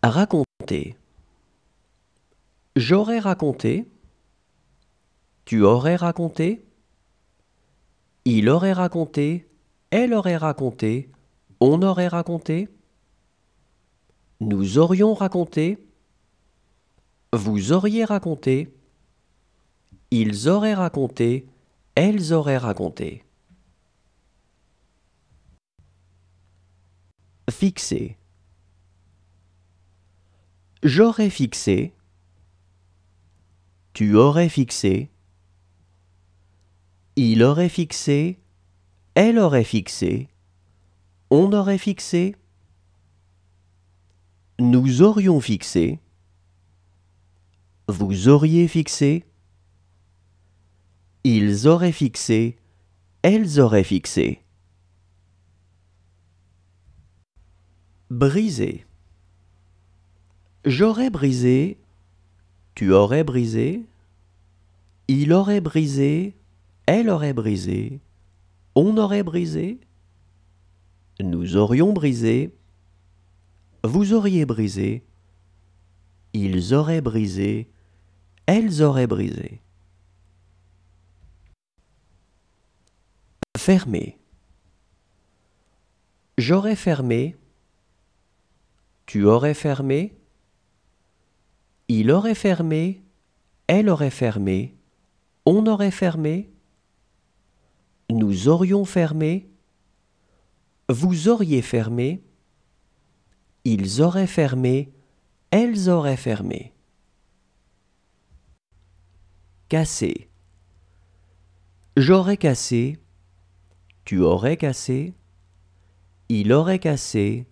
Raconter. J'aurais raconté. Tu aurais raconté. Il aurait raconté. Elle aurait raconté. On aurait raconté. Nous aurions raconté. Vous auriez raconté. Ils auraient raconté. Elles auraient raconté. Fixer. J'aurais fixé. Tu aurais fixé. Il aurait fixé. Elle aurait fixé. On aurait fixé. Nous aurions fixé. Vous auriez fixé. Ils auraient fixé. Elles auraient fixé. Briser. J'aurais brisé. Tu aurais brisé. Il aurait brisé. Elle aurait brisé. On aurait brisé. Nous aurions brisé. Vous auriez brisé. Ils auraient brisé. Elles auraient brisé. Fermer. J'aurais fermé. Tu aurais fermé. Il aurait fermé. Elle aurait fermé. On aurait fermé. Nous aurions fermé. Vous auriez fermé. Ils auraient fermé. Elles auraient fermé. Casser. J'aurais cassé. Tu aurais cassé. Il aurait cassé.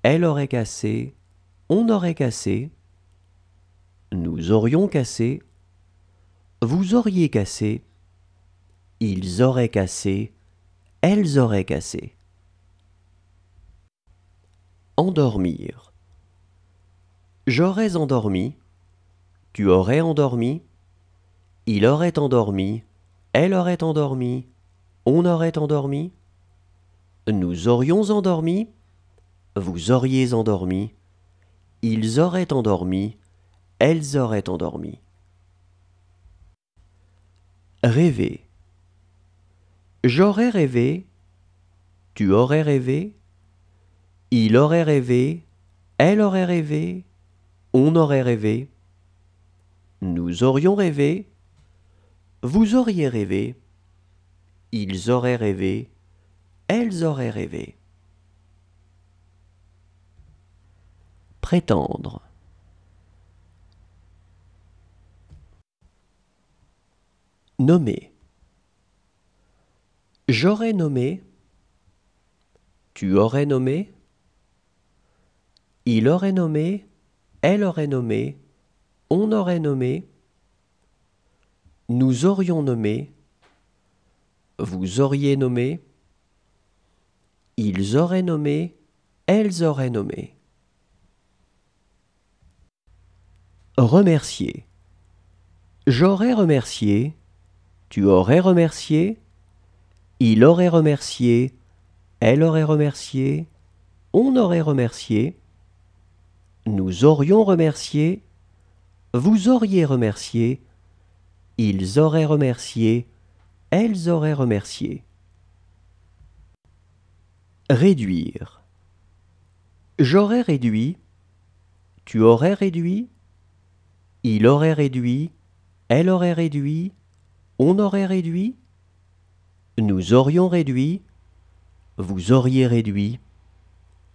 Elle aurait cassé. On aurait cassé. Nous aurions cassé. Vous auriez cassé. Ils auraient cassé. Elles auraient cassé. Endormir. J'aurais endormi. Tu aurais endormi. Il aurait endormi. Elle aurait endormi. On aurait endormi. Nous aurions endormi. Vous auriez endormi. Ils auraient endormi. Elles auraient endormi. Rêver. J'aurais rêvé. Tu aurais rêvé. Il aurait rêvé. Elle aurait rêvé. On aurait rêvé. Nous aurions rêvé. Vous auriez rêvé. Ils auraient rêvé. Elles auraient rêvé. Prétendre. Nommer. J'aurais nommé. Tu aurais nommé. Il aurait nommé. Elle aurait nommé. On aurait nommé. Nous aurions nommé. Vous auriez nommé. Ils auraient nommé. Elles auraient nommé. Remercier. J'aurais remercié. Tu aurais remercié. Il aurait remercié. Elle aurait remercié. On aurait remercié. Nous aurions remercié. Vous auriez remercié. Ils auraient remercié. Elles auraient remercié. Réduire. J'aurais réduit. Tu aurais réduit. Il aurait réduit. Elle aurait réduit. On aurait réduit. Nous aurions réduit. Vous auriez réduit.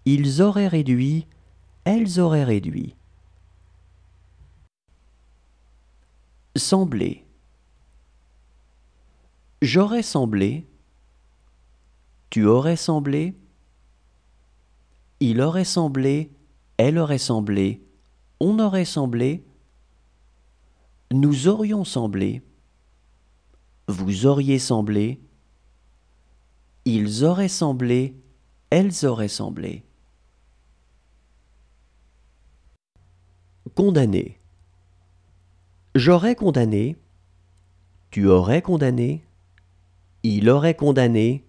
Ils auraient réduit. Elles auraient réduit. Sembler. J'aurais semblé. Tu aurais semblé. Il aurait semblé. Elle aurait semblé. On aurait semblé. Nous aurions semblé. Vous auriez semblé. Ils auraient semblé. Elles auraient semblé. Condamner. J'aurais condamné. Tu aurais condamné. Il aurait condamné.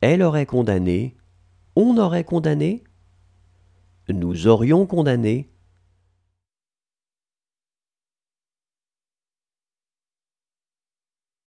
Elle aurait condamné. On aurait condamné. Nous aurions condamné.